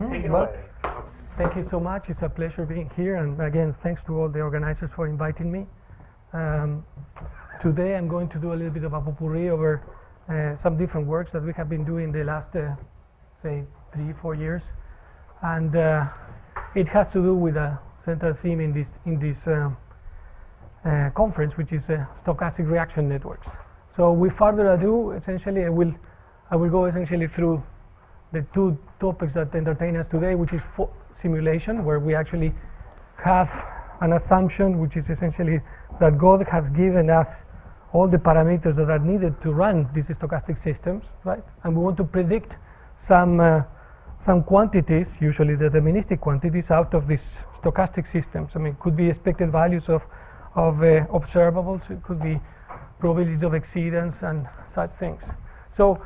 Take it Well, away. thank you so much. It's a pleasure being here, and again, thanks to all the organizers for inviting me. Today, I'm going to do a little bit of a potpourri over some different works that we have been doing the last, say, 3-4 years, and it has to do with a central theme in this conference, which is stochastic reaction networks. So, with further ado, essentially, I will go essentially through the two topics that entertain us today, which is simulation, where we actually have an assumption, which is essentially that God has given us all the parameters that are needed to run these stochastic systems, right? And we want to predict some quantities, usually deterministic quantities, out of these stochastic systems. I mean, it could be expected values of observables, it could be probabilities of exceedance and such things. So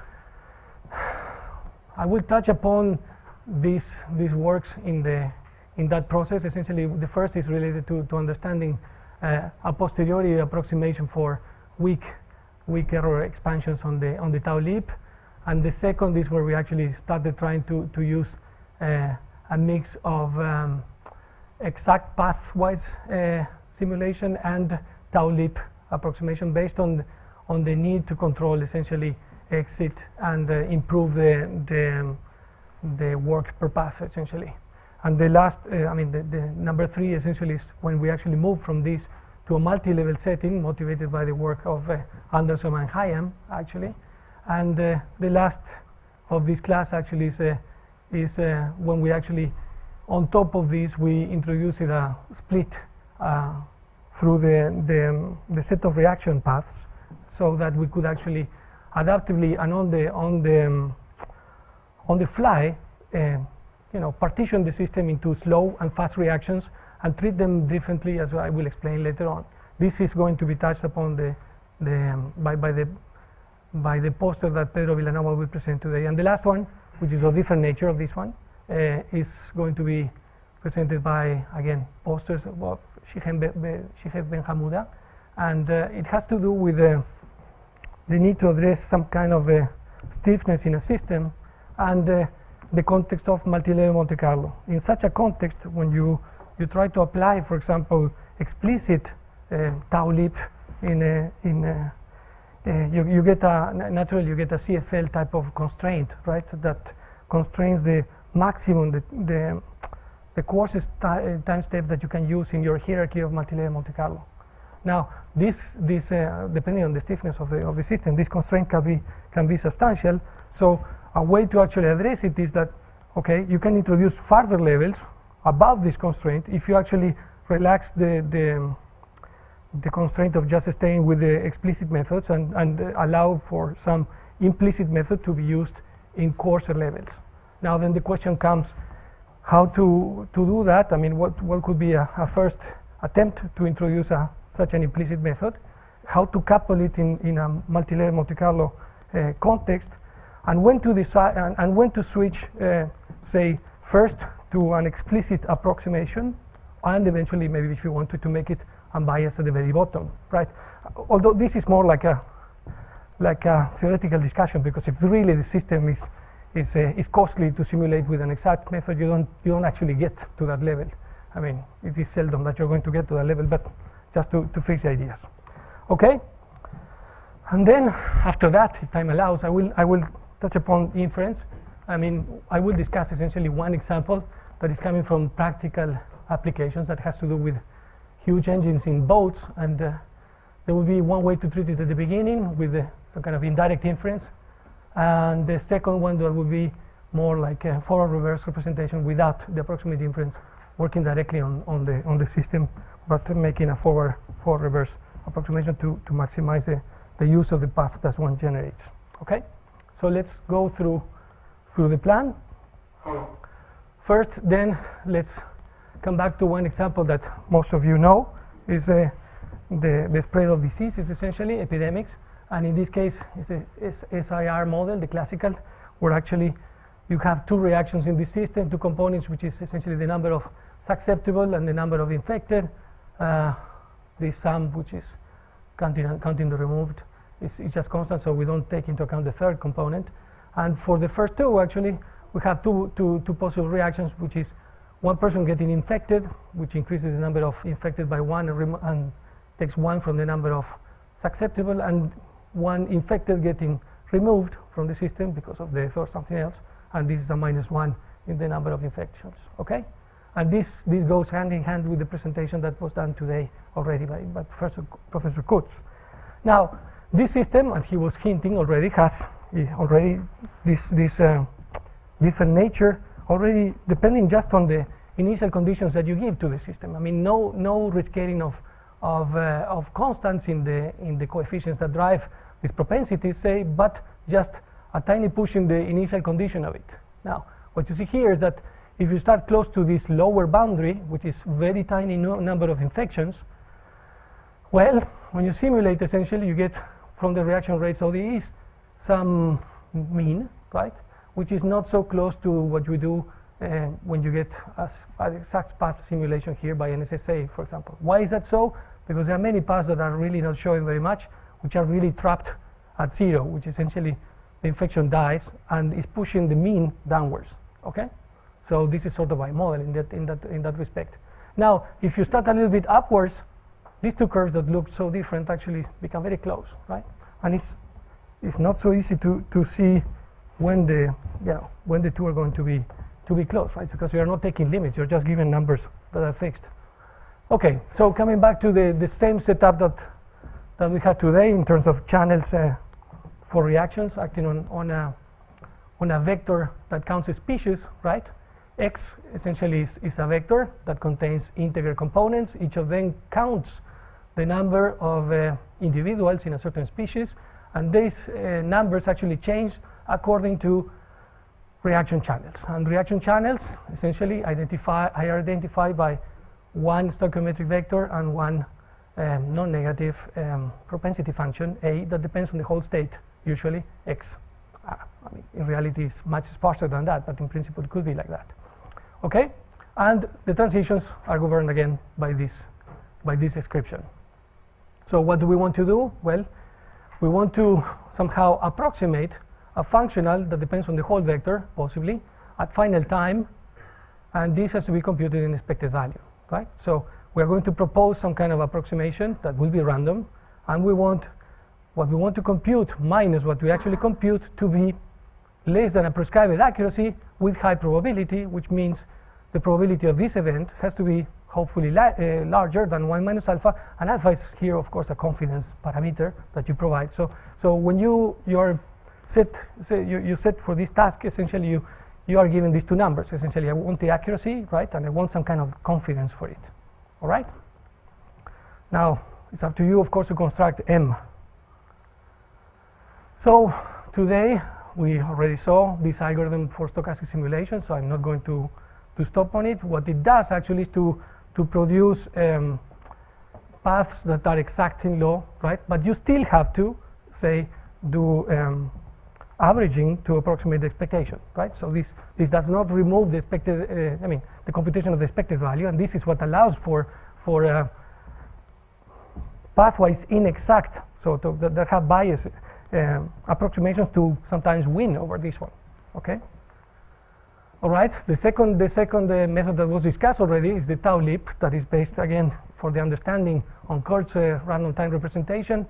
I will touch upon these works in that process. Essentially, the first is related to understanding a posteriori approximation for weak error expansions on the tau leap, and the second is where we actually started trying to use a mix of exact pathwise simulation and tau leap approximation based on the need to control essentially exit and improve the work per path essentially. And the last, the number 3 essentially is when we actually move from this to a multi-level setting motivated by the work of Anderson and Hayam actually. And the last of this class actually is when we actually, on top of this, we introduce a split through the set of reaction paths, so that we could actually adaptively and on the fly, partition the system into slow and fast reactions and treat them differently, as I will explain later on. This is going to be touched upon by the poster that Pedro Villanova will present today. And the last one, which is of different nature of this one, is going to be presented by, again, posters of Shiheb Ben Hamouda, and it has to do with the need to address some kind of stiffness in a system and the context of multi-level Monte Carlo. In such a context, when you try to apply, for example, explicit tau leap you get naturally you get a CFL type of constraint, right? That constrains the maximum, the coarsest time step that you can use in your hierarchy of multi-level Monte Carlo. Now, this depending on the stiffness of the system, this constraint can be substantial. So a way to actually address it is that, okay, you can introduce further levels above this constraint if you actually relax the constraint of just staying with the explicit methods and allow for some implicit method to be used in coarser levels. Now then the question comes, how to do that? I mean, what could be a first attempt to introduce such an implicit method, how to couple it in a multi-level Monte Carlo context, and when to decide and when to switch, say, first to an explicit approximation, and eventually maybe if you wanted to make it unbiased at the very bottom, right? Although this is more like a theoretical discussion, because if really the system is costly to simulate with an exact method, you don't actually get to that level. I mean, it is seldom that you're going to get to that level, but just to fix the ideas. Okay? And then after that, if time allows, I will touch upon inference. I mean, I will discuss essentially one example that is coming from practical applications that has to do with huge engines in boats, and there will be one way to treat it at the beginning with some kind of indirect inference, and the second one that will be more like a forward reverse representation without the approximate inference, working directly on the system, but making a forward reverse approximation to maximize the use of the path that one generates. Okay, so let's go through the plan. First, then let's come back to one example that most of you know, is the spread of diseases, essentially epidemics, and in this case it's a SIR model, the classical, where actually you have two reactions in the system, two components, which is essentially the number of susceptible and the number of infected. The sum, which is counting the removed, is just constant, so we don't take into account the third component. And for the first two, actually, we have two possible reactions, which is one person getting infected, which increases the number of infected by 1 and takes 1 from the number of susceptible, and one infected getting removed from the system because of death or something else, and this is a -1 in the number of infections. Okay, and this goes hand in hand with the presentation that was done today already by Professor Kutz. Now, this system, and he was hinting already, has already this different nature already, depending just on the initial conditions that you give to the system. I mean, no rescaling of constants in the coefficients that drive these propensities, say, but just a tiny push in the initial condition of it. Now, what you see here is that if you start close to this lower boundary, which is very tiny number of infections, well, when you simulate, essentially, you get from the reaction rates ODEs some mean, right, which is not so close to what you do when you get an exact path simulation here by NSSA, for example. Why is that so? Because there are many paths that are really not showing very much, which are really trapped at 0, which essentially the infection dies and is pushing the mean downwards. Okay, so this is sort of my model in that respect. Now, if you start a little bit upwards, these two curves that look so different actually become very close, right? And it's not so easy to see when the two are going to be close, right? Because you are not taking limits; you're just giving numbers that are fixed. Okay, so coming back to the same setup that we had today in terms of channels for reactions acting on a vector that counts a species, right? X essentially is a vector that contains integer components. Each of them counts the number of individuals in a certain species, and these numbers actually change according to reaction channels. And reaction channels essentially are identified by one stoichiometric vector and one non-negative propensity function, A, that depends on the whole state, usually X. I mean, in reality, it's much sparser than that, but in principle, it could be like that. Okay? And the transitions are governed again by this description. So what do we want to do? Well, we want to somehow approximate a functional that depends on the whole vector, possibly, at final time, and this has to be computed in expected value, right? So we are going to propose some kind of approximation that will be random, and we want what we want to compute minus what we actually compute to be less than a prescribed accuracy with high probability, which means the probability of this event has to be hopefully larger than 1 minus alpha, and alpha is here, of course, a confidence parameter that you provide. So when you set for this task, essentially you are given these two numbers. Essentially, I want the accuracy, right, and I want some kind of confidence for it. All right? Now, it's up to you, of course, to construct M. So today, we already saw this algorithm for stochastic simulation, so I'm not going to stop on it. What it does actually is to produce paths that are exact in law, right? But you still have to, say, do averaging to approximate the expectation, right? So this does not remove the expected, the computation of the expected value, and this is what allows for pathwise inexact, so that have bias approximations to sometimes win over this one. Okay. All right. The second method that was discussed already is the tau leap, that is based again for the understanding on Kurt's random time representation.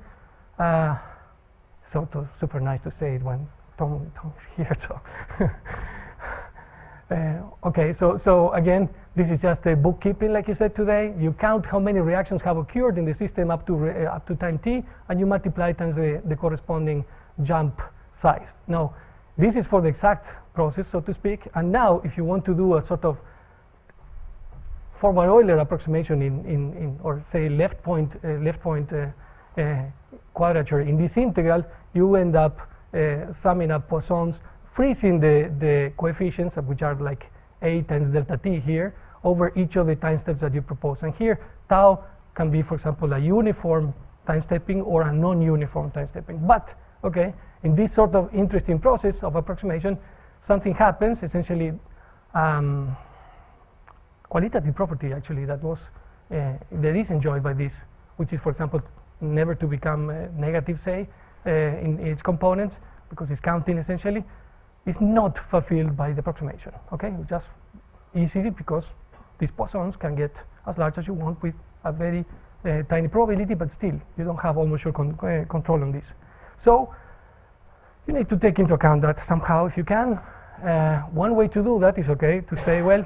So super nice to say it when Tom is here. So okay. So again, this is just a bookkeeping, like you said today. You count how many reactions have occurred in the system up to time t, and you multiply times the corresponding jump size. Now, this is for the exact process, so to speak. And now, if you want to do a sort of forward Euler approximation in or say left point quadrature in this integral, you end up summing up Poissons, freezing the coefficients, which are like a times delta t here, over each of the time steps that you propose. And here, tau can be, for example, a uniform time stepping or a non-uniform time stepping. But, okay, in this sort of interesting process of approximation, something happens, essentially qualitative property actually that is enjoyed by this, which is, for example, never to become negative, say, in its components, because it's counting essentially. is not fulfilled by the approximation. Okay, just easily because these bosons can get as large as you want with a very tiny probability, but still you don't have almost sure control on this. So you need to take into account that somehow if you can. One way to do that is to say, well,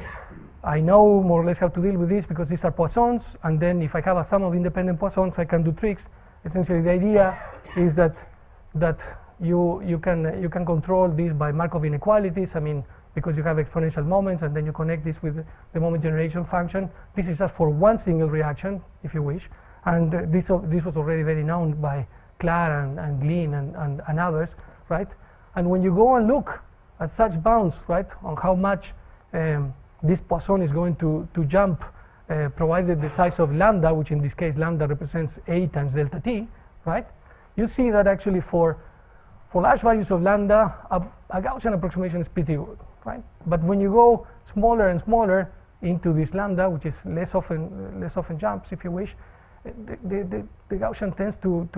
I know more or less how to deal with this because these are Poissons, and then if I have a sum of independent Poissons, I can do tricks. Essentially, the idea is that you can control this by Markov inequalities. I mean, because you have exponential moments, and then you connect this with the moment generation function. This is just for one single reaction, if you wish, and this was already very known by Clar and Glynn and others, right? And when you go and look at such bounds, right, on how much this Poisson is going to jump, provided the size of lambda, which in this case lambda represents a times delta t, right? You see that actually for large values of lambda, a Gaussian approximation is pretty good, right? But when you go smaller and smaller into this lambda, which is less often jumps, if you wish, the Gaussian tends to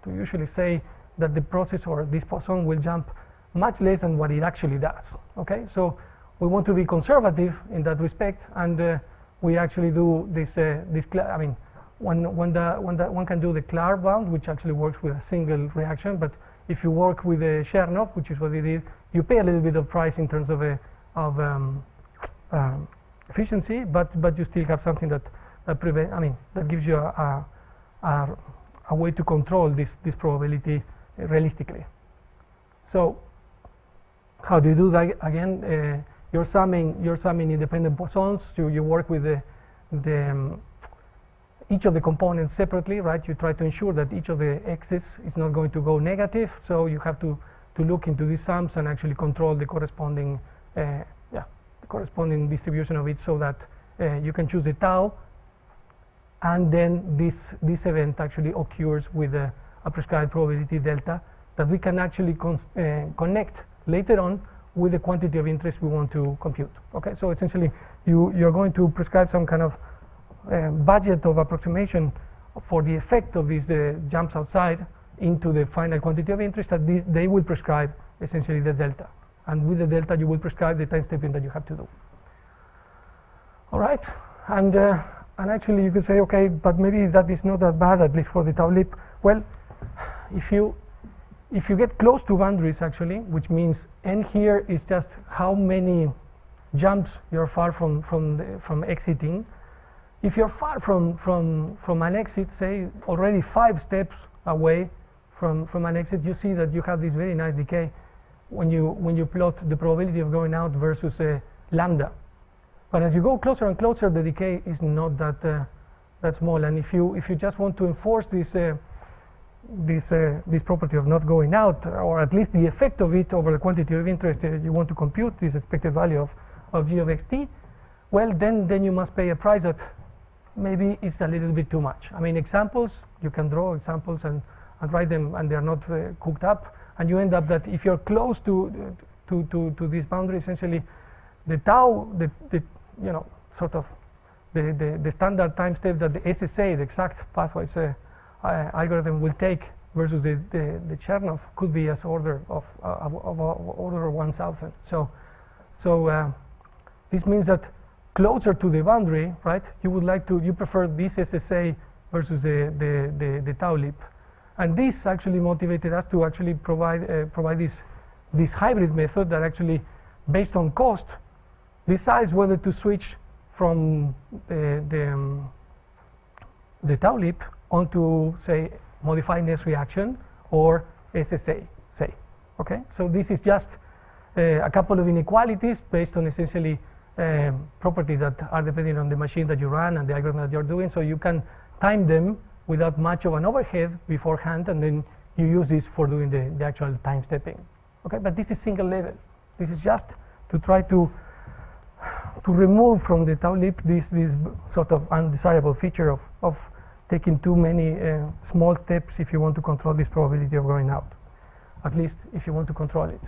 usually say that the process or this Poisson will jump much less than what it actually does. Okay, so we want to be conservative in that respect, and we actually do this. I mean, one can do the Clar bound, which actually works with a single reaction. But if you work with the Chernoff, which is what we did, you pay a little bit of price in terms of efficiency, but you still have something that that gives you a way to control this probability realistically. So how do you do that again? You're summing independent Poissons. You work with each of the components separately, right? You try to ensure that each of the x's is not going to go negative. So you have to look into these sums and actually control the corresponding distribution of it, so that you can choose the tau, and then this event actually occurs with a prescribed probability delta that we can actually connect later on with the quantity of interest we want to compute. Okay, so essentially you're going to prescribe some kind of budget of approximation for the effect of these jumps outside into the final quantity of interest, that they will prescribe essentially the delta, and with the delta you will prescribe the time stepping that you have to do. All right, and actually you could say, okay, but maybe that is not that bad, at least for the tau leap. Well, if you get close to boundaries, actually, which means n here is just how many jumps you're far from exiting. If you're far from an exit, say already 5 steps away from an exit, you see that you have this very nice decay when you plot the probability of going out versus lambda. But as you go closer and closer, the decay is not that small. And if you just want to enforce this property of not going out, or at least the effect of it over the quantity of interest you want to compute, this expected value of g of xt, well, then you must pay a price that maybe is a little bit too much. I mean, examples, you can draw examples and write them, and they are not cooked up, and you end up that if you're close to this boundary, essentially the tau, sort of the standard time step that the SSA, the exact pathways algorithm will take versus the Chernoff could be as order of order 1000. So this means that closer to the boundary, right, you prefer this SSA versus the tau leap, and this actually motivated us to actually provide this hybrid method that actually, based on cost, decides whether to switch from the tau leap onto, say, modified S reaction or SSA, say. Okay, so this is just a couple of inequalities based on essentially properties that are dependent on the machine that you run and the algorithm that you're doing, so you can time them without much of an overhead beforehand, and then you use this for doing the actual time stepping. Okay, but this is single level. This is just to try to remove from the tau leap this sort of undesirable feature of taking too many small steps if you want to control this probability of going out, at least if you want to control it.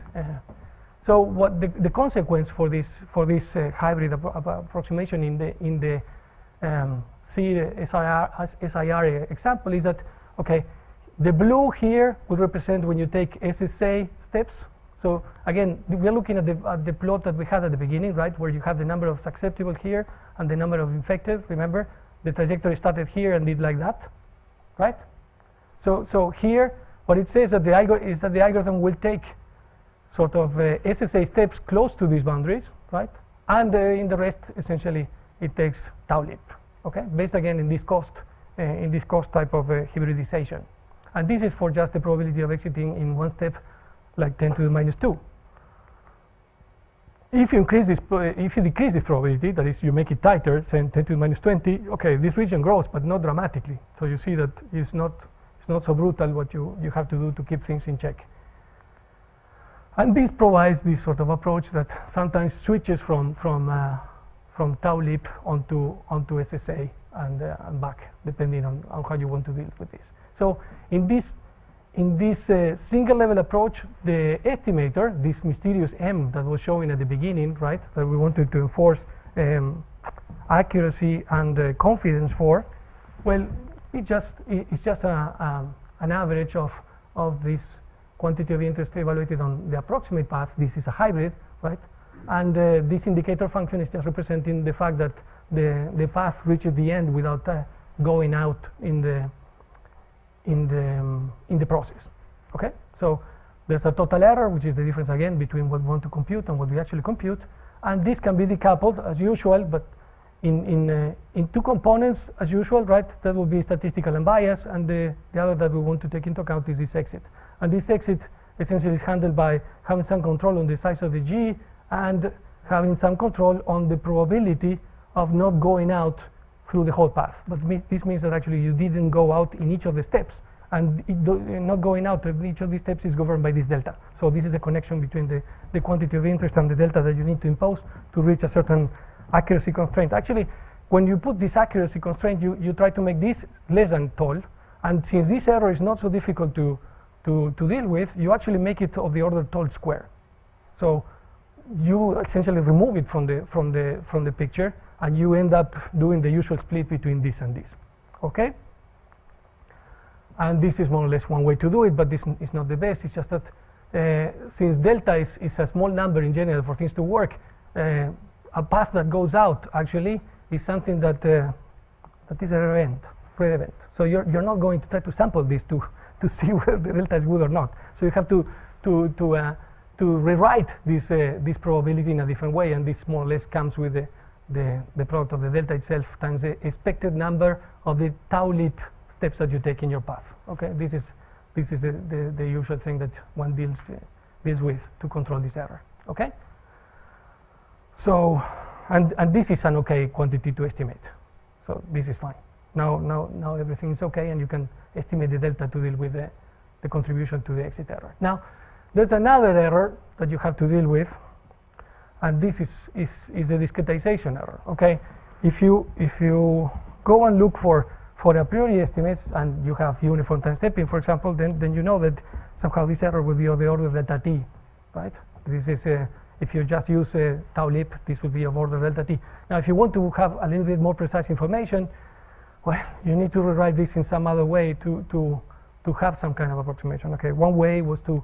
So what the consequence for this hybrid approximation in the SIR example is that, okay, the blue here would represent when you take SSA steps, So again, we're looking at the plot that we had at the beginning, right, where you have the number of susceptible here and the number of infected. Remember, the trajectory started here and did like that, right? So here, what it says that is that the algorithm will take sort of SSA steps close to these boundaries, right? And in the rest, essentially, it takes tau leap, okay? Based again in this cost type of hybridization. And this is for just the probability of exiting in one step, like 10 to the minus 2. If you increase this, if you decrease this probability, that is, you make it tighter, say 10 to the minus 20, okay, this region grows, but not dramatically. So you see that it's not so brutal what you have to do to keep things in check. And this provides this sort of approach that sometimes switches from tau leap onto SSA and back, depending on how you want to deal with this. So in this single level approach, the estimator, this mysterious M that was showing at the beginning, right, that we wanted to enforce accuracy and confidence for, well, it's just an average of this quantity of interest evaluated on the approximate path. This is a hybrid, right? And this indicator function is just representing the fact that the path reaches the end without going out in the process. Okay, so there's a total error, which is the difference again between what we want to compute and what we actually compute, and this can be decoupled as usual, but in two components as usual, right? That will be statistical and bias, and the other that we want to take into account is this exit. And this exit essentially is handled by having some control on the size of the G and having some control on the probability of not going out through the whole path. But this means that actually you didn't go out in each of the steps, and not going out in each of these steps is governed by this delta. So this is a connection between the quantity of interest and the delta that you need to impose to reach a certain accuracy constraint. Actually, when you put this accuracy constraint, you try to make this less than tall, and since this error is not so difficult to deal with, you actually make it of the order tall square. So you essentially remove it from the picture, and you end up doing the usual split between this and this. Okay? And this is more or less one way to do it, but this is not the best. It's just that since delta is a small number in general for things to work, a path that goes out actually is something that is a rare event. So you're not going to try to sample this to see whether the delta is good or not. So you have to rewrite this probability in a different way, and this more or less comes with the product of the delta itself times the expected number of the tau leap steps that you take in your path. Okay, this is the usual thing that one deals with to control this error. Okay. So, and this is an okay quantity to estimate. So this is fine. Now everything is okay, and you can estimate the delta to deal with the contribution to the exit error. Now, there's another error that you have to deal with, and this is the discretization error. Okay, if you go and look for a priori estimates and you have uniform time stepping, for example, then you know that somehow this error will be of the order of delta t, right? This is if you just use tau leap, this will be of order delta t. Now, if you want to have a little bit more precise information, well, you need to rewrite this in some other way to have some kind of approximation. Okay, one way was to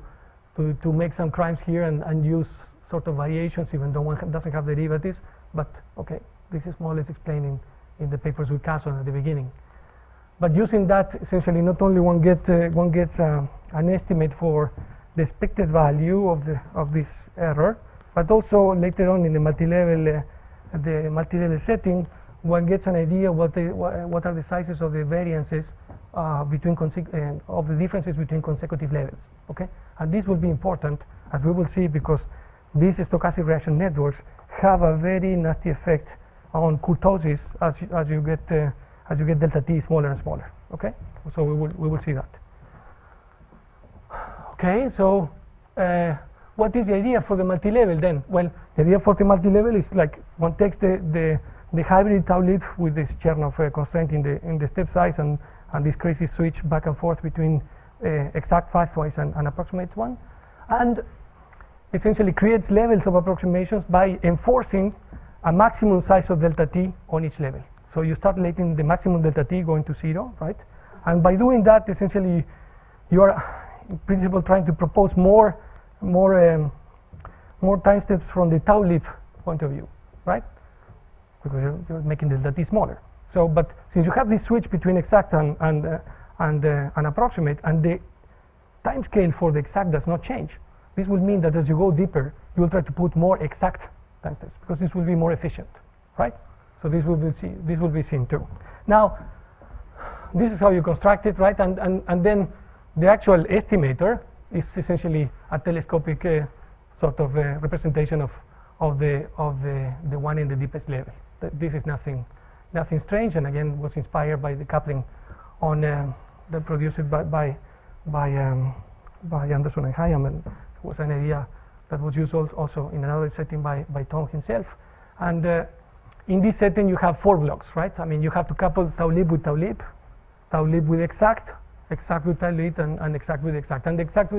make some crimes here and use sort of variations, even though one doesn't have derivatives. But okay, this is more or less explained in the papers with Casson at the beginning. But using that, essentially, not only one gets an estimate for the expected value of this error, but also later on in the multi-level setting, one gets an idea what are the sizes of the variances between of the differences between consecutive levels. Okay, and this will be important, as we will see, because these stochastic reaction networks have a very nasty effect on kurtosis as you get delta t smaller and smaller. Okay, so we will see that. Okay, so what is the idea for the multi-level then? Well, the idea for the multi-level is like one takes the hybrid tau leap with this Chernoff constraint in the step size and this crazy switch back and forth between exact pathways and approximate one, and essentially creates levels of approximations by enforcing a maximum size of delta t on each level. So you start letting the maximum delta t going to 0, right? And by doing that, essentially, you are in principle trying to propose more more time steps from the tau leap point of view, right? Because you're making delta t smaller. So, but since you have this switch between exact and approximate, and the time scale for the exact does not change, this will mean that as you go deeper, you will try to put more exact time steps because this will be more efficient, right? So this will be seen too. Now, this is how you construct it, right? And then the actual estimator is essentially a telescopic sort of representation of the one in the deepest level. This is nothing strange, and again was inspired by the coupling on that produced by Anderson and Hayam, and it was an idea that was used also in another setting by Tom himself. And in this setting you have 4 blocks, right? I mean, you have to couple tau leap with tau leap with exact with tau leap, and exact with exact. And the exact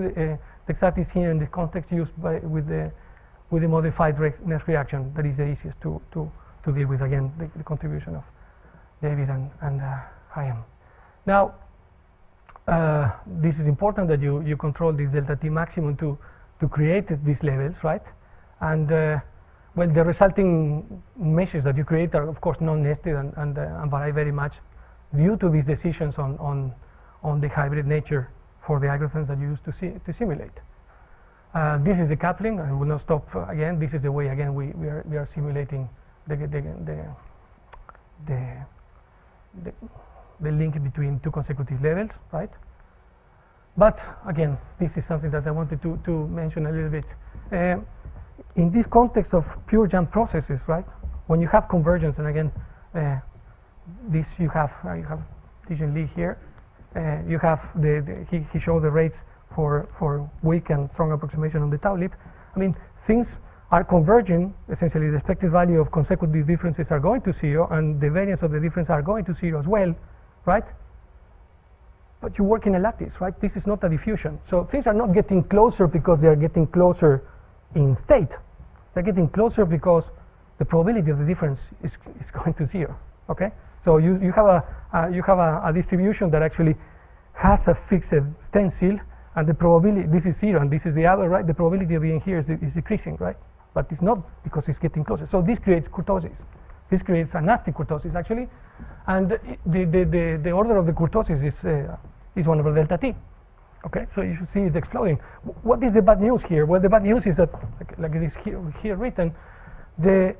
is here in the context used with the modified next reaction that is the easiest to deal with. Again, the contribution of David and Hayam. Now, this is important that you control this delta t maximum to create these levels, right? And well, the resulting meshes that you create are of course non-nested and vary very much due to these decisions on the hybrid nature for the algorithms that you use to simulate. This is the coupling. I will not stop again. This is the way again we are simulating the link between 2 consecutive levels, right? But again, this is something that I wanted to mention a little bit. In this context of pure jump processes, right? When you have convergence, and again, this you have Dijon Lee here. You have he showed the rates for weak and strong approximation on the tau leap. I mean, things are converging. Essentially, the expected value of consecutive differences are going to 0, and the variance of the difference are going to 0 as well, right? But you work in a lattice, right? This is not a diffusion. So things are not getting closer because they are getting closer in state. They're getting closer because the probability of the difference is going to 0. Okay? So you have a distribution that actually has a fixed stencil, and the probability, this is 0 and this is the other, right? The probability of being here is decreasing, right? But it's not because it's getting closer. So this creates kurtosis. This creates a nasty kurtosis actually, and the order of the kurtosis is 1 over delta t. Okay, so you should see it exploding. What is the bad news here? Well, the bad news is that, like it is here written, the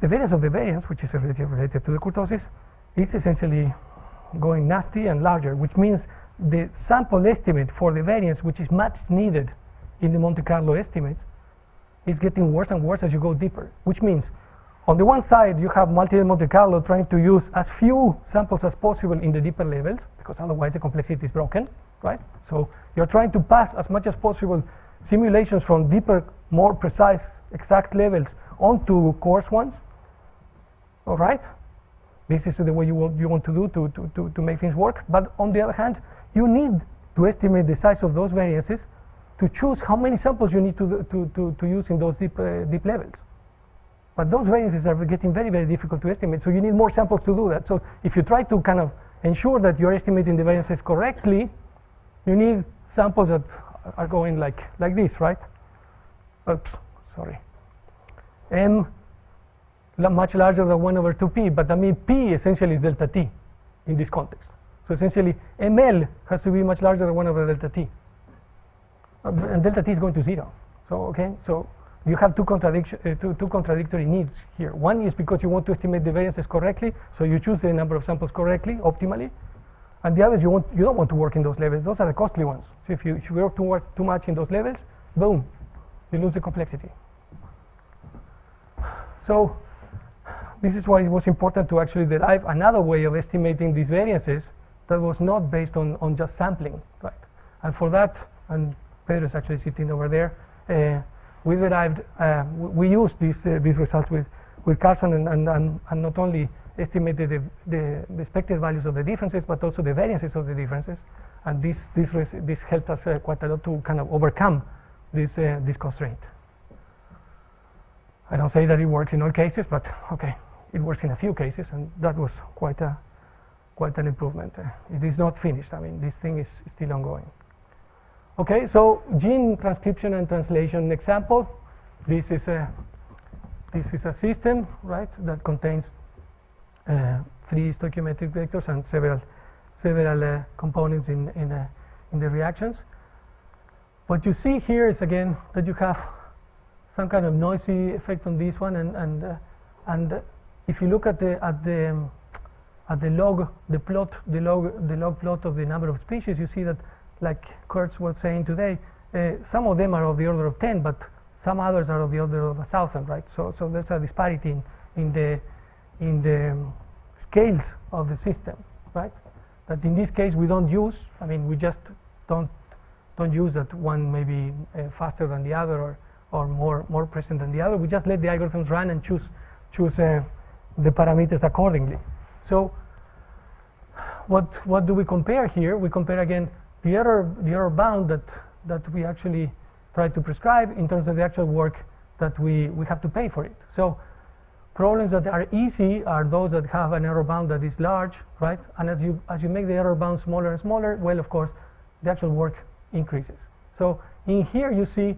variance of the variance, which is related to the kurtosis, is essentially going nasty and larger, which means the sample estimate for the variance, which is much needed in the Monte Carlo estimates, is getting worse and worse as you go deeper, which means on the one side you have multi-level Monte Carlo trying to use as few samples as possible in the deeper levels, because otherwise the complexity is broken, right? So you're trying to pass as much as possible simulations from deeper, more precise, exact levels onto coarse ones. All right, this is the way you want to do to make things work. But on the other hand, you need to estimate the size of those variances to choose how many samples you need to use in those deep levels. But those variances are getting very, very difficult to estimate, so you need more samples to do that. So if you try to kind of ensure that you're estimating the variances correctly, you need samples that are going like this, right? Oops, sorry. M much larger than 1 over 2p, but I mean p essentially is delta t in this context. So essentially ml has to be much larger than 1 over delta t. And delta t is going to 0. So okay, so you have two contradictory needs here. One is because you want to estimate the variances correctly, so you choose the number of samples correctly, optimally. And the other is you don't want to work in those levels. Those are the costly ones. So if you work too much in those levels, boom, you lose the complexity. So this is why it was important to actually derive another way of estimating these variances that was not based on just sampling, right? And for that, and Pedro is actually sitting over there, we derived, we used these results with Carson and not only estimated the expected values of the differences, but also the variances of the differences. And this helped us quite a lot to kind of overcome this constraint. I don't say that it works in all cases, but okay, it works in a few cases, and that was quite an improvement. It is not finished. I mean, this thing is still ongoing. Okay, so gene transcription and translation example. This is a system, right, that contains 3 stoichiometric vectors and several components in the reactions. What you see here is again that you have some kind of noisy effect on this one, and if you look at the log plot of the number of species, you see that, like Kurtz was saying today, some of them are of the order of 10, but some others are of the order of 1,000, right? So there's a disparity in the scales of the system, right? That in this case we don't use. I mean, we just don't use that one may be faster than the other or more present than the other. We just let the algorithms run and choose the parameters accordingly. So what do we compare here? We compare again the error bound that we actually try to prescribe in terms of the actual work that we have to pay for it. So problems that are easy are those that have an error bound that is large, right? And as you make the error bound smaller and smaller, well, of course, the actual work increases. So in here you see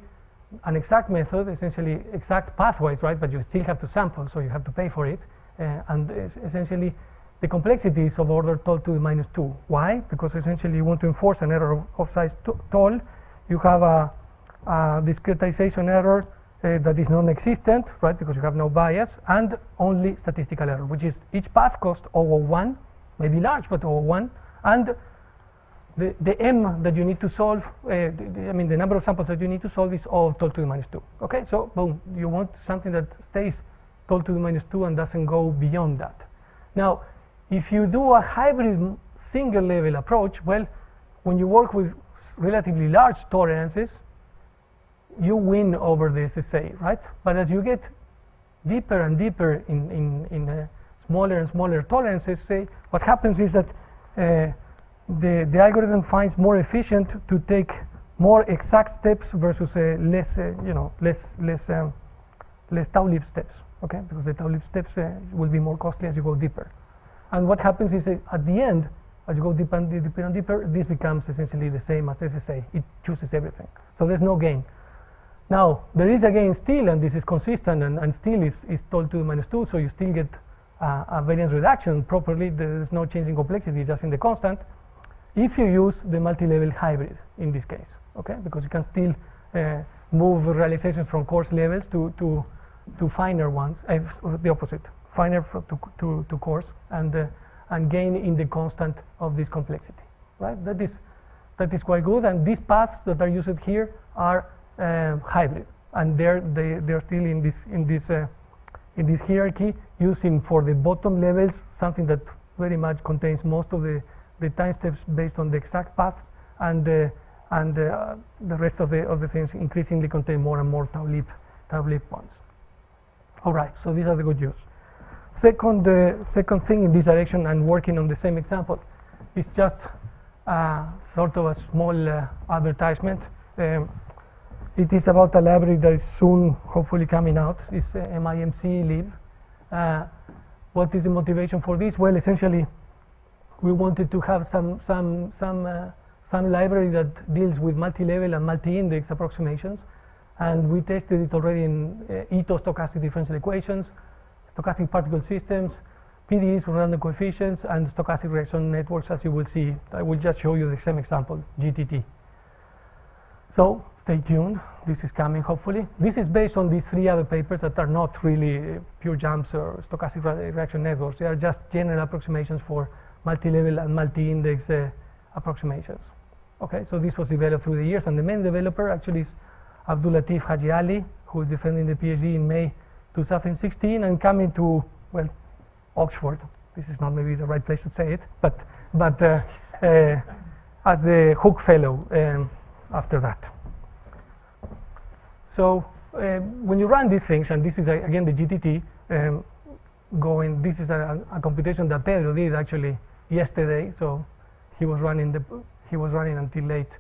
an exact method, essentially exact pathways, right? But you still have to sample, so you have to pay for it. And essentially the complexity is of order tau to the minus 2. Why? Because essentially you want to enforce an error of size tau. You have a discretization error that is non-existent, right? Because you have no bias, and only statistical error, which is each path costs 0.01, maybe large, but 0.01, and the m that you need to solve, I mean the number of samples that you need to solve is O of tau to the minus 2. Okay, so boom, you want something that stays tau to the minus 2 and doesn't go beyond that. Now, if you do a hybrid single level approach, well, when you work with relatively large tolerances, you win over the SSA, right? But as you get deeper and deeper in smaller and smaller tolerances, say, what happens is that the algorithm finds more efficient to take more exact steps versus less tau-lib steps, okay? Because the tau-lib steps will be more costly as you go deeper. And what happens is at the end, as you go deeper and deeper and deeper, this becomes essentially the same as SSA. It chooses everything. So there's no gain. Now, there is a gain still, and this is consistent, and still is tau to the minus 2, so you still get a variance reduction properly. There is no change in complexity, just in the constant, if you use the multi-level hybrid in this case, okay? Because you can still move realizations from coarse levels to finer ones, the opposite, finer to coarse, and gain in the constant of this complexity, right? That is quite good, and these paths that are used here are hybrid, and they're still in this hierarchy, using for the bottom levels something that very much contains most of the time steps based on the exact paths, and the rest of the things increasingly contain more and more tau-lib ones. All right, so these are the good news. Second thing in this direction, and working on the same example, is just sort of a small advertisement. It is about a library that is soon hopefully coming out. It's MIMC lib. What is the motivation for this? Well, essentially we wanted to have some library that deals with multi-level and multi-index approximations, and we tested it already in Ito stochastic differential equations, stochastic particle systems, PDEs for random coefficients, and stochastic reaction networks, as you will see. I will just show you the same example, GTT. So stay tuned, this is coming hopefully. This is based on these 3 other papers that are not really pure jumps or stochastic reaction networks. They are just general approximations for multi-level and multi-index approximations. Okay, so this was developed through the years, and the main developer actually is Abdullah Haji Ali, who is defending the PhD in May 2016 and coming to, well, Oxford. This is not maybe the right place to say it, but as the Hooke Fellow after that. So when you run these things, and this is again the GTT this is a computation that Pedro did actually yesterday, so he was running until late.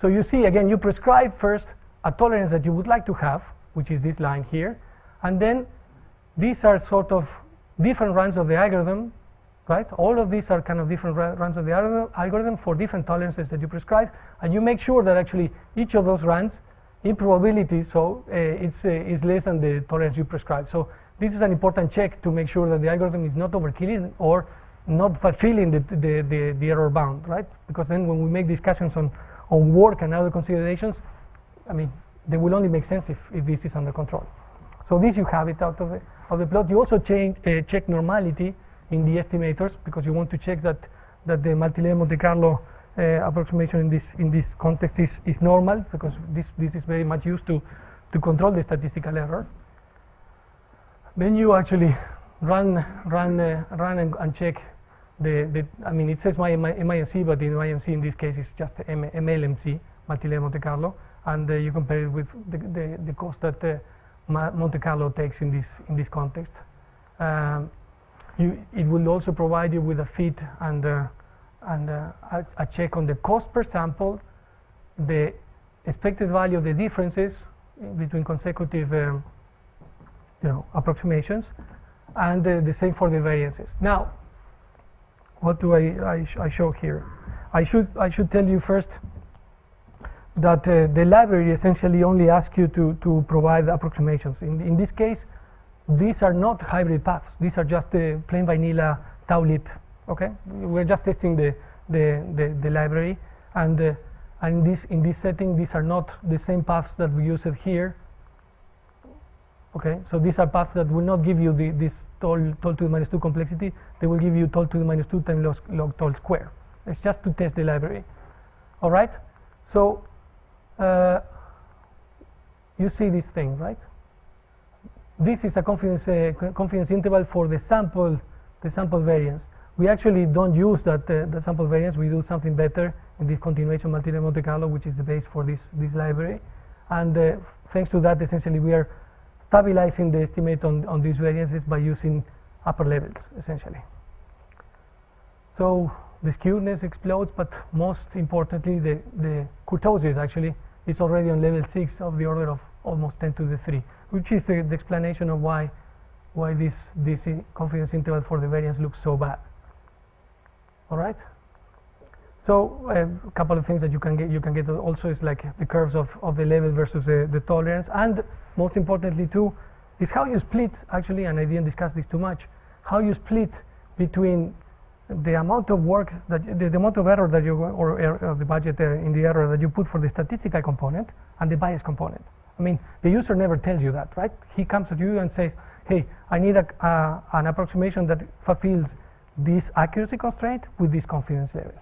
So you see, again, you prescribe first a tolerance that you would like to have, which is this line here, and then these are sort of different runs of the algorithm right? All of these are kind of different runs of the algorithm for different tolerances that you prescribe, and you make sure that actually each of those runs in probability, so it's less than the tolerance you prescribe. So this is an important check to make sure that the algorithm is not overkilling or not fulfilling the error bound, right? Because then when we make discussions on work and other considerations, I mean, they will only make sense if this is under control. So this you have it out of the plot. You also check normality in the estimators, because you want to check that the multi-level Monte Carlo approximation in this context is normal, because this is very much used to control the statistical error. Then you actually run and check I mean, it says MIMC, but in MIMC in this case it's just MLMC, multi-level Monte Carlo, and you compare it with the cost that Monte Carlo takes in this context. It will also provide you with a fit and a check on the cost per sample, the expected value of the differences between consecutive approximations, and the same for the variances. Now, what do I show here? I should tell you first that the library essentially only asks you to provide approximations. In this case, these are not hybrid paths. These are just the plain vanilla tau lip. Okay, we're just testing the library, and in this setting, these are not the same paths that we used here. Okay, so these are paths that will not give you this tau to the minus 2 complexity. They will give you tau to the minus 2 times log tau square. It's just to test the library. All right, so you see this thing, right? This is a confidence interval for the sample variance. We actually don't use the sample variance. We do something better in this continuation multi-level Monte Carlo, which is the base for this library. And thanks to that, essentially, we are stabilizing the estimate on these variances by using upper levels, essentially. So the skewness explodes, but most importantly, the kurtosis actually is already on level 6 of the order of almost 10 to the 3, which is the explanation of why this confidence interval for the variance looks so bad. All right. So a couple of things that you can get also is like the curves of the level versus the tolerance, and most importantly too is how you split actually, and I didn't discuss this too much, how you split between the amount of work that the amount of error that you or the budget in the error that you put for the statistical component and the bias component. I mean, the user never tells you that, right? He comes at you and says, hey, I need an approximation that fulfills this accuracy constraint with this confidence level,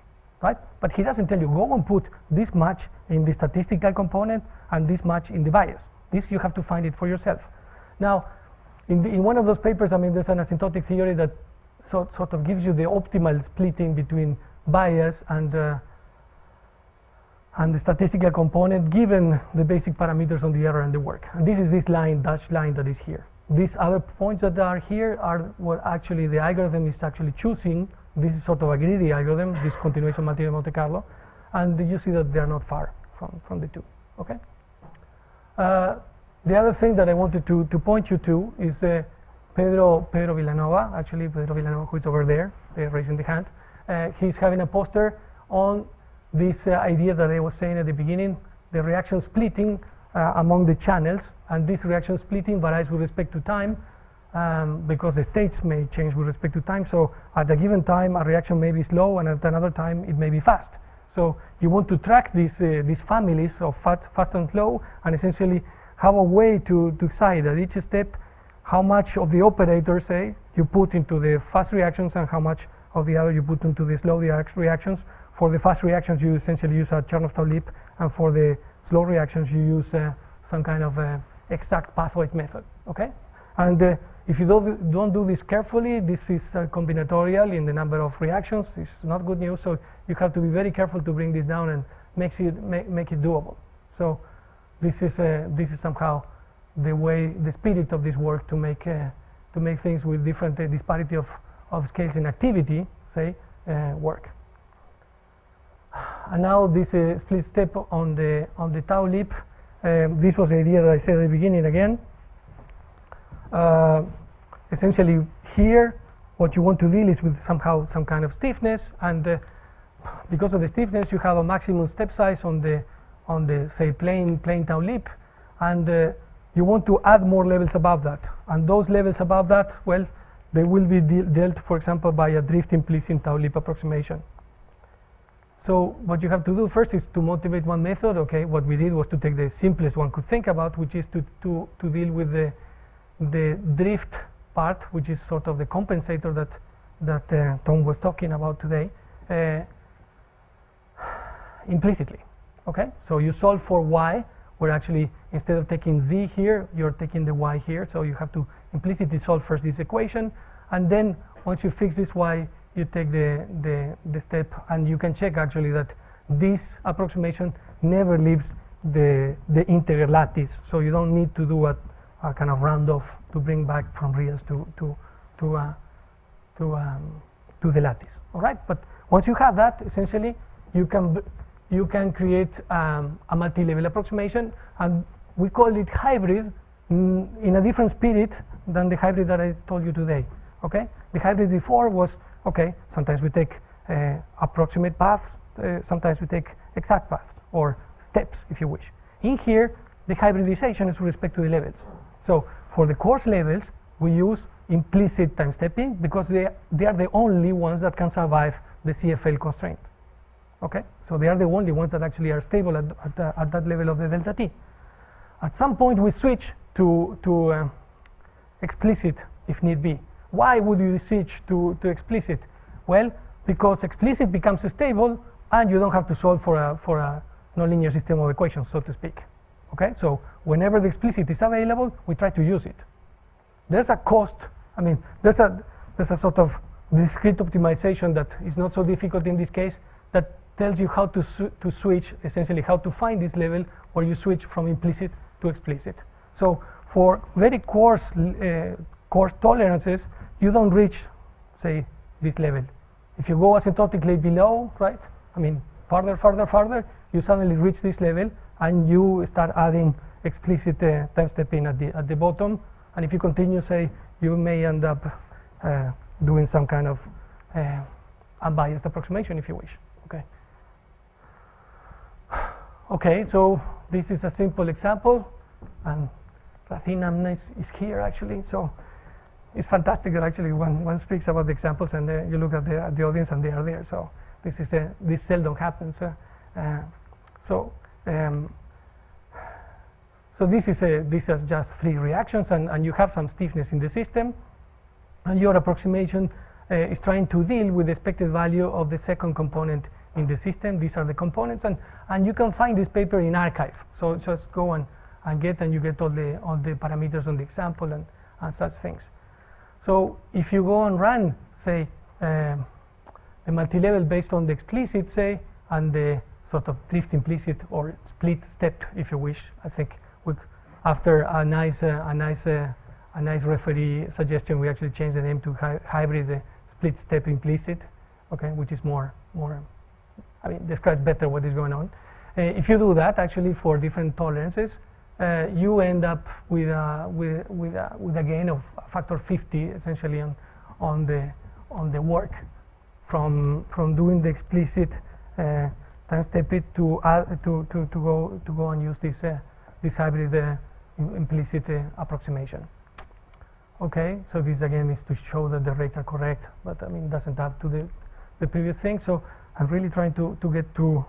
right? But he doesn't tell you, go and put this much in the statistical component and this much in the bias. This you have to find it for yourself. Now, in one of those papers, I mean, there's an asymptotic theory that sort of gives you the optimal splitting between bias and the statistical component given the basic parameters on the error and the work. And this is this line, dashed line that is here. These other points that are here are what actually the algorithm is actually choosing. This is sort of a greedy algorithm, this continuation multi-level Monte Carlo, and you see that they are not far from the two. Okay. The other thing that I wanted to point you to is Pedro Villanova, actually Pedro Villanova, who is over there, raising the hand. He's having a poster on this idea that I was saying at the beginning, the reaction splitting among the channels, and this reaction splitting varies with respect to time because the states may change with respect to time. So at a given time, a reaction may be slow, and at another time, it may be fast. So you want to track these families of fast and slow, and essentially have a way to decide at each step how much of the operator, say, you put into the fast reactions and how much of the other you put into the slow reactions. For the fast reactions, you essentially use a Chernoff-Tau lip, and for the slow reactions, you use some kind of exact pathway method. Okay, and if you don't do this carefully, this is combinatorial in the number of reactions. It's not good news. So you have to be very careful to bring this down and make it doable. So this is somehow the spirit of this work to make things with different disparity of scales in activity, say, work. And now this split step on the tau lip. This was the idea that I said at the beginning again. Essentially here what you want to deal is with somehow some kind of stiffness, and because of the stiffness, you have a maximum step size on the say plane tau lip, and you want to add more levels above that, and those levels above that, well, they will be dealt, for example, by a drift implicit tau lip approximation. So what you have to do first is to motivate one method. Okay, what we did was to take the simplest one could think about, which is to deal with the drift part, which is sort of the compensator that Tom was talking about today, implicitly. Okay, so you solve for y, where actually instead of taking z here, you're taking the y here. So you have to implicitly solve first this equation, and then once you fix this y, you take the step, and you can check actually that this approximation never leaves the integral lattice. So you don't need to do a kind of round off to bring back from reals to the lattice. All right, but once you have that, essentially you can create a multi-level approximation, and we call it hybrid in a different spirit than the hybrid that I told you today. Okay, the hybrid before was, okay, sometimes we take approximate paths, sometimes we take exact paths or steps, if you wish. In here, the hybridization is with respect to the levels. So for the coarse levels, we use implicit time stepping because they are the only ones that can survive the CFL constraint. Okay, so they are the only ones that actually are stable at that level of the delta t. At some point, we switch to explicit if need be. Why would you switch to explicit? Well, because explicit becomes stable, and you don't have to solve for a nonlinear system of equations, so to speak. Okay, so whenever the explicit is available, we try to use it. There's a cost. I mean, there's a sort of discrete optimization that is not so difficult in this case, that tells you how to switch, essentially how to find this level where you switch from implicit to explicit. So for very coarse tolerances, you don't reach, say, this level. If you go asymptotically below, right, I mean, farther, you suddenly reach this level, and you start adding explicit time stepping at the bottom. And if you continue, say, you may end up doing some kind of unbiased approximation, if you wish. Okay. Okay, so this is a simple example, and Rathina is here actually. So it's fantastic that actually one speaks about the examples, and you look at the audience, and they are there. So this seldom happens. So this is just free reactions, and you have some stiffness in the system, and your approximation is trying to deal with the expected value of the second component in the system. These are the components, and you can find this paper in arXiv. So just go and you get all the parameters on the example and such things. So if you go and run, say, the multi-level based on the explicit, say, and the sort of drift implicit or split step, if you wish, I think after a nice referee suggestion, we actually changed the name to hybrid split step implicit, okay, which is more, I mean, describes better what is going on. If you do that, actually, for different tolerances, you end up with a gain of a factor 50, essentially, on the work from doing the explicit time step it to go and use this hybrid implicit approximation. Okay, so this again is to show that the rates are correct, but I mean, it doesn't add to the previous thing. So I'm really trying to get to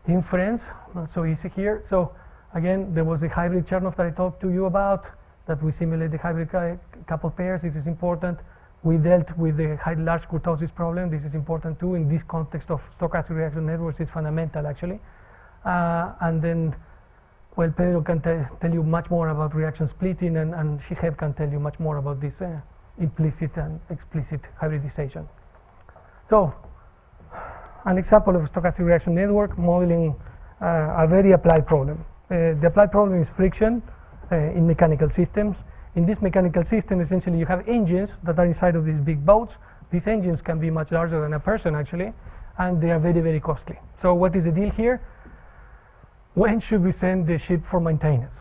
inference, not so easy here. So again, there was the hybrid Chernoff that I talked to you about, that we simulate the hybrid couple pairs. This is important. We dealt with the large kurtosis problem. This is important too in this context of stochastic reaction networks. It's fundamental actually. And then, well, Pedro can tell you much more about reaction splitting, and Shiheb can tell you much more about this implicit and explicit hybridization. So, an example of a stochastic reaction network modeling a very applied problem. The applied problem is friction in mechanical systems. In this mechanical system, essentially, you have engines that are inside of these big boats. These engines can be much larger than a person, actually, and they are very, very costly. So what is the deal here? When should we send the ship for maintenance?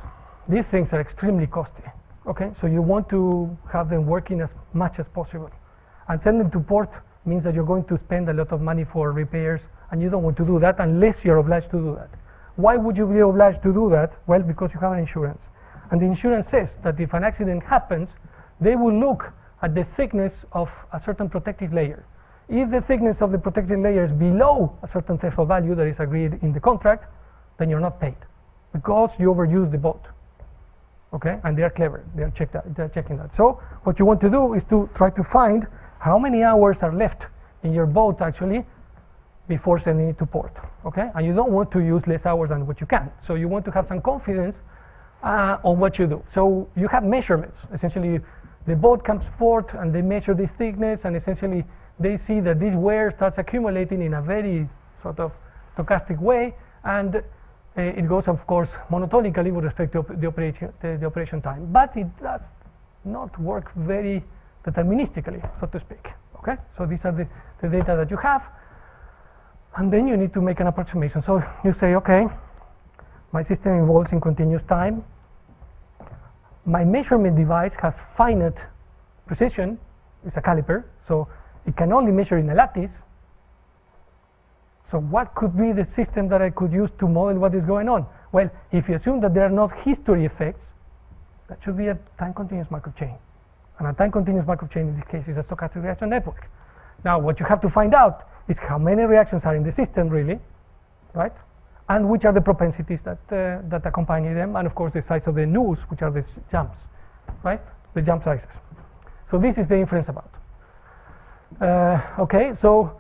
These things are extremely costly. Okay, so you want to have them working as much as possible. And sending to port means that you're going to spend a lot of money for repairs, and you don't want to do that unless you're obliged to do that. Why would you be obliged to do that? Well, because you have an insurance. And the insurance says that if an accident happens, they will look at the thickness of a certain protective layer. If the thickness of the protective layer is below a certain threshold value that is agreed in the contract, then you're not paid because you overused the boat. Okay, and they are clever. They're checking that. So what you want to do is to try to find how many hours are left in your boat actually before sending it to port. Okay, and you don't want to use less hours than what you can. So you want to have some confidence on what you do. So you have measurements. Essentially, the boat comes to port and they measure this thickness, and essentially they see that this wear starts accumulating in a very sort of stochastic way, and it goes, of course, monotonically with respect to the operation time. But it does not work very deterministically, so to speak. Okay, so these are the data that you have, and then you need to make an approximation. So you say, okay, my system evolves in continuous time. My measurement device has finite precision. It's a caliper, so it can only measure in a lattice. So what could be the system that I could use to model what is going on? Well, if you assume that there are not history effects, that should be a time-continuous Markov chain. And a time-continuous Markov chain in this case is a stochastic reaction network. Now, what you have to find out is how many reactions are in the system, really, right? And which are the propensities that, that accompany them, and of course the size of the noose, which are the jumps, right? The jump sizes. So this is the inference about. Okay, so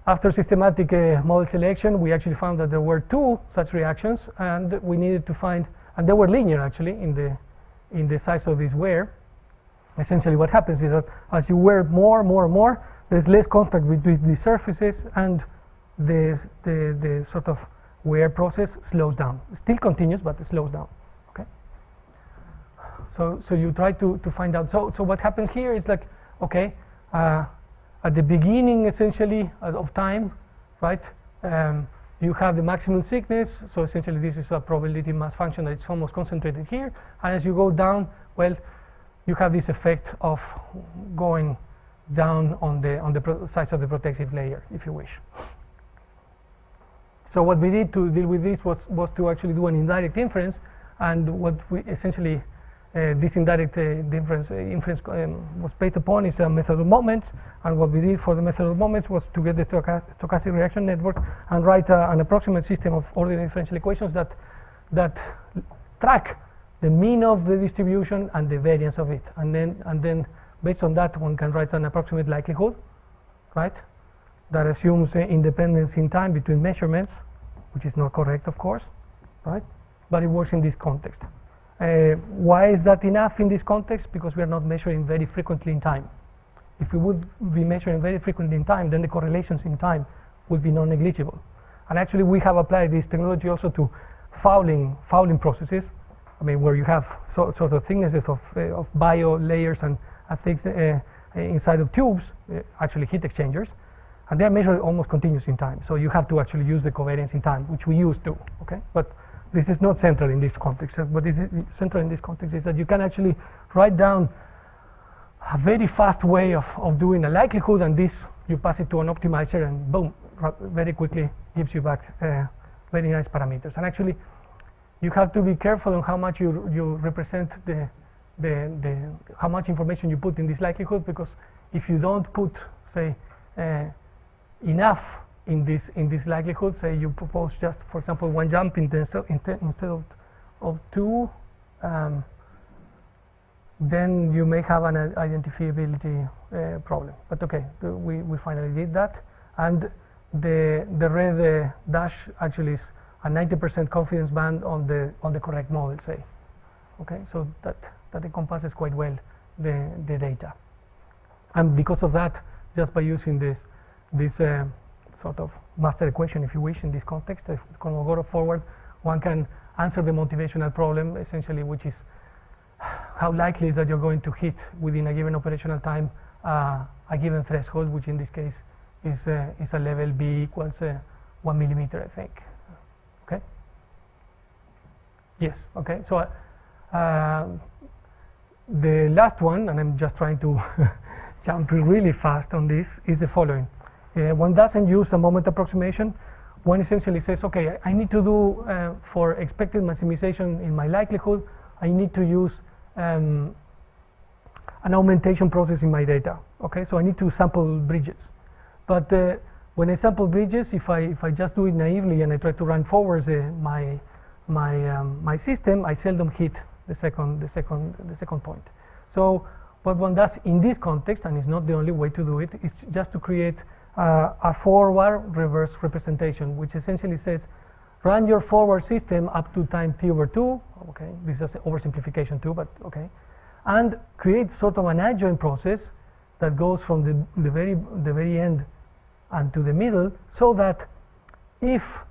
after systematic model selection, we actually found that there were 2 such reactions, and we needed to find, and they were linear actually in the size of this wear. Essentially what happens is that as you wear more, there's less contact between the surfaces, and the sort of wear process slows down. It still continues, but it slows down. Okay. So you try to find out. So what happens here is like, okay, at the beginning essentially of time, right? You have the maximum thickness. So essentially this is a probability mass function that is almost concentrated here. And as you go down, well, you have this effect of going down on the size of the protective layer, if you wish. So what we did to deal with this was to actually do an indirect inference, and what we essentially this indirect inference was based upon is a method of moments, and what we did for the method of moments was to get the stochastic reaction network and write an approximate system of ordinary differential equations that track the mean of the distribution and the variance of it, and then based on that one can write an approximate likelihood, right? That assumes independence in time between measurements, which is not correct, of course, right? But it works in this context. Why is that enough in this context? Because we are not measuring very frequently in time. If we would be measuring very frequently in time, then the correlations in time would be non-negligible. And actually, we have applied this technology also to fouling processes. I mean, where you have sort of thicknesses of bio layers and things inside of tubes, actually heat exchangers. And they are measured almost continuous in time. So you have to actually use the covariance in time, which we used to, okay? But this is not central in this context. What is central in this context is that you can actually write down a very fast way of doing a likelihood, and this, you pass it to an optimizer, and boom, very quickly gives you back very nice parameters. And actually, you have to be careful on how much you represent how much information you put in this likelihood, because if you don't put, say, enough in this likelihood, say you propose just, for example, 1 jump instead of 2, then you may have an identifiability problem. But okay, we finally did that, and the red dash actually is a 90% confidence band on the correct model, say. Okay, so that encompasses quite well the data, and because of that, just by using this sort of master equation, if you wish, in this context, if Kolmogorov forward, one can answer the motivational problem, essentially, which is how likely is that you're going to hit within a given operational time a given threshold, which in this case is a level B equals 1 millimeter, I think. Okay. Yes. Okay. So the last one, and I'm just trying to jump really fast on this is the following. One doesn't use a moment approximation. One essentially says, okay, I need to do, for expected maximization in my likelihood, I need to use an augmentation process in my data. Okay, so I need to sample bridges. But when I sample bridges, if I just do it naively and I try to run forwards my system, I seldom hit the second point. So what one does in this context, and it's not the only way to do it, is just to create a forward reverse representation, which essentially says run your forward system up to time t/2. Okay, this is oversimplification too, but okay, and create sort of an adjoint process that goes from the very end and to the middle, so that if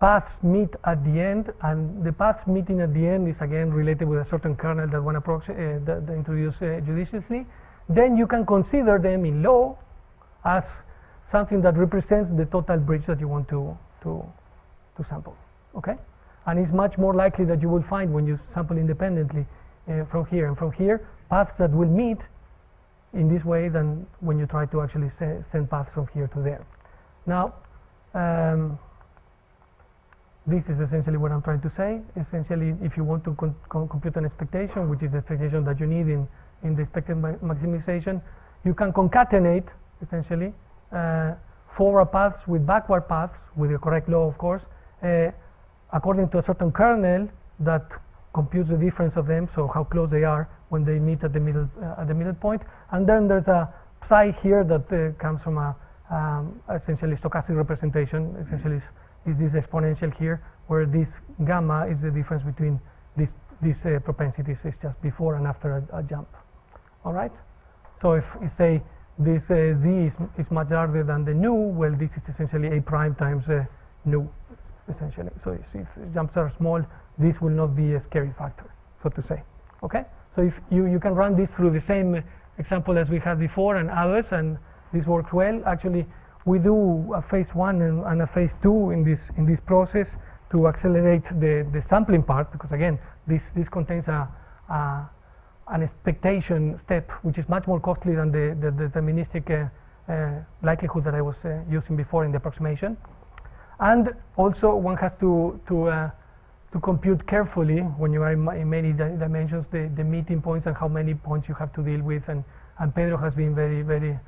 paths meet at the end, and the paths meeting at the end is again related with a certain kernel that one that introduce judiciously, then you can consider them in law as something that represents the total bridge that you want to sample. Okay, and it's much more likely that you will find when you sample independently from here and from here paths that will meet in this way than when you try to actually send paths from here to there. Now, this is essentially what I'm trying to say. Essentially, if you want to compute an expectation, which is the expectation that you need in the expected maximization, you can concatenate, essentially, forward paths with backward paths, with the correct law, of course, according to a certain kernel that computes the difference of them, so how close they are when they meet at the middle point. And then there's a psi here that comes from a essentially stochastic representation. Essentially is this exponential here, where this gamma is the difference between these propensities. It's just before and after a jump. All right. So if you say this z is much larger than the nu, well, this is essentially a prime times nu, essentially. So if jumps are small, this will not be a scary factor, so to say. Okay. So if you can run this through the same example as we had before and others, and this works well. Actually, we do a phase 1 and a phase 2 in this process to accelerate the sampling part, because again, this contains an expectation step which is much more costly than the deterministic likelihood that I was using before in the approximation. And also one has to compute carefully when you are in many dimensions the meeting points and how many points you have to deal with, and Pedro has been very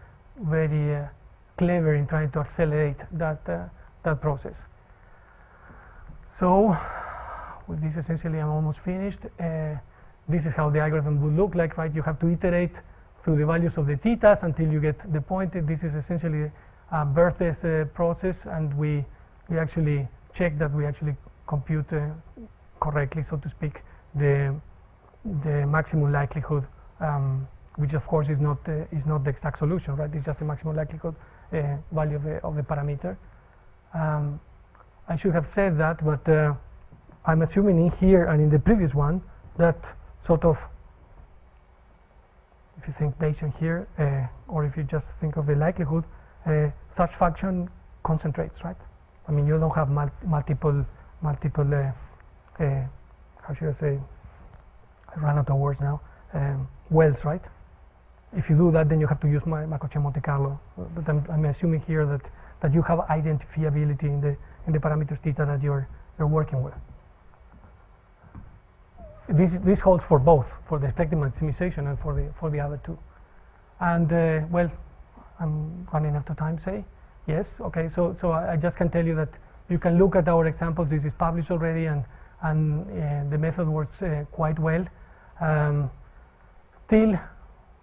clever in trying to accelerate that process. So with this, essentially, I'm almost finished. This is how the algorithm would look like, right? You have to iterate through the values of the thetas until you get the point. This is essentially a birthday process, and we actually check that we actually compute correctly, so to speak, the maximum likelihood, which of course is not the exact solution, right? It's just the maximum likelihood value of the parameter. I should have said that, but I'm assuming in here and in the previous one that sort of, if you think Bayesian here, or if you just think of the likelihood, such function concentrates, right? I mean, you don't have multiple how should I say, I ran out of words now, wells, right? If you do that, then you have to use Markov-Chain Monte Carlo. But I'm assuming here that you have identifiability in the parameters theta that you're working with. This holds for both, for the expected maximization and for the other two. And well, I'm running out of time. Say yes. Okay. So I just can tell you that you can look at our examples. This is published already, and the method works quite well. Still,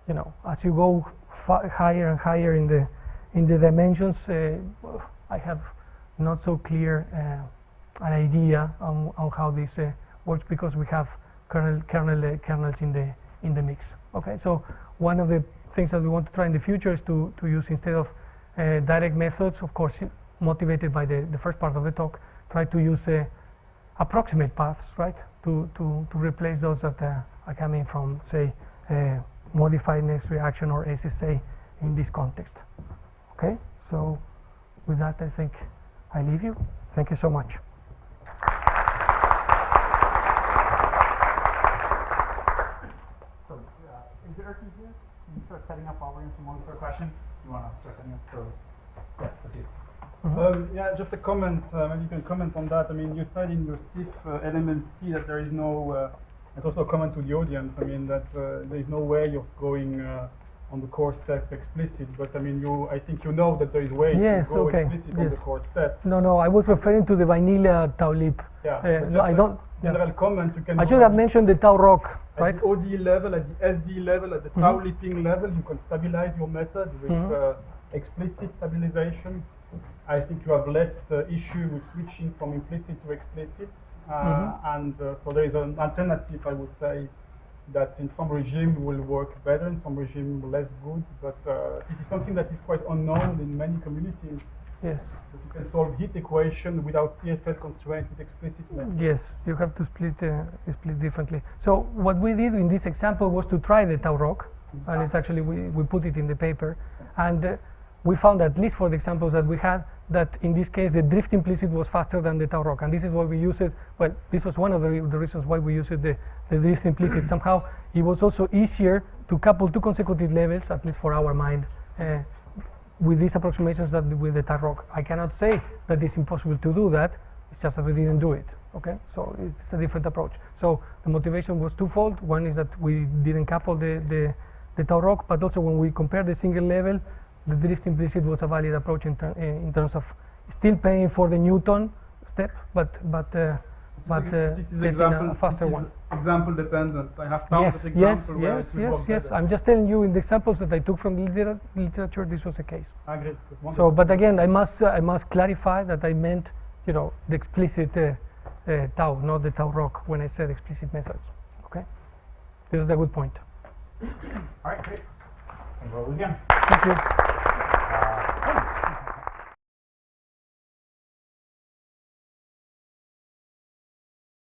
you know, as you go higher and higher in the dimensions, I have not so clear an idea on how this works, because we have kernels in the mix. Okay, so one of the things that we want to try in the future is to use, instead of direct methods, of course motivated by the first part of the talk, try to use approximate paths, right, to replace those that are coming from, say, modified next reaction or SSA in this context. Okay, so with that, I think I leave you. Thank you so much. So, is there here? Can you start have enough power into monitor a question? You want to start setting up for? Yeah, that's it. Yeah, just a comment. Maybe you can comment on that. I mean, you said in your stiff element C that there is no. It's also a comment to the audience. I mean that there is no way of going on the core step explicit. But I mean, I think you know that there is way to go explicit on the core step. No, I was referring to the vanilla tau lip. Yeah. No, I don't. General comment. You can. I should have mentioned the tau rock, right? At the OD level, at the SD level, at the tau lipping level, you can stabilize your method with explicit stabilization. I think you have less issue with switching from implicit to explicit, and so there is an alternative, I would say, that in some regime will work better, in some regime less good, but this is something that is quite unknown in many communities. Yes. That you can solve heat equation without CFL constraint with explicit method. Yes, you have to split differently. So what we did in this example was to try the tau rock, and it's actually we put it in the paper, and we found, at least for the examples that we had, that in this case the drift implicit was faster than the tau rock, and this is why we use it. Well, this was one of the reasons why we used the drift implicit. Somehow it was also easier to couple two consecutive levels, at least for our mind, with these approximations than with the tau rock. I cannot say that it's impossible to do that, it's just that we didn't do it. Okay, so it's a different approach. So the motivation was twofold. One is that we didn't couple the tau rock, but also when we compare the single level, the drift implicit was a valid approach in terms of still paying for the Newton step, but this is getting a faster one. Example dependent. I have found that example yes. I'm just telling you in the examples that I took from the literature, this was the case. I agree. So, but again, I must clarify that I meant, the explicit tau, not the tau rock, when I said explicit methods. Okay, this is a good point. All right, great. And roll again. Thank you.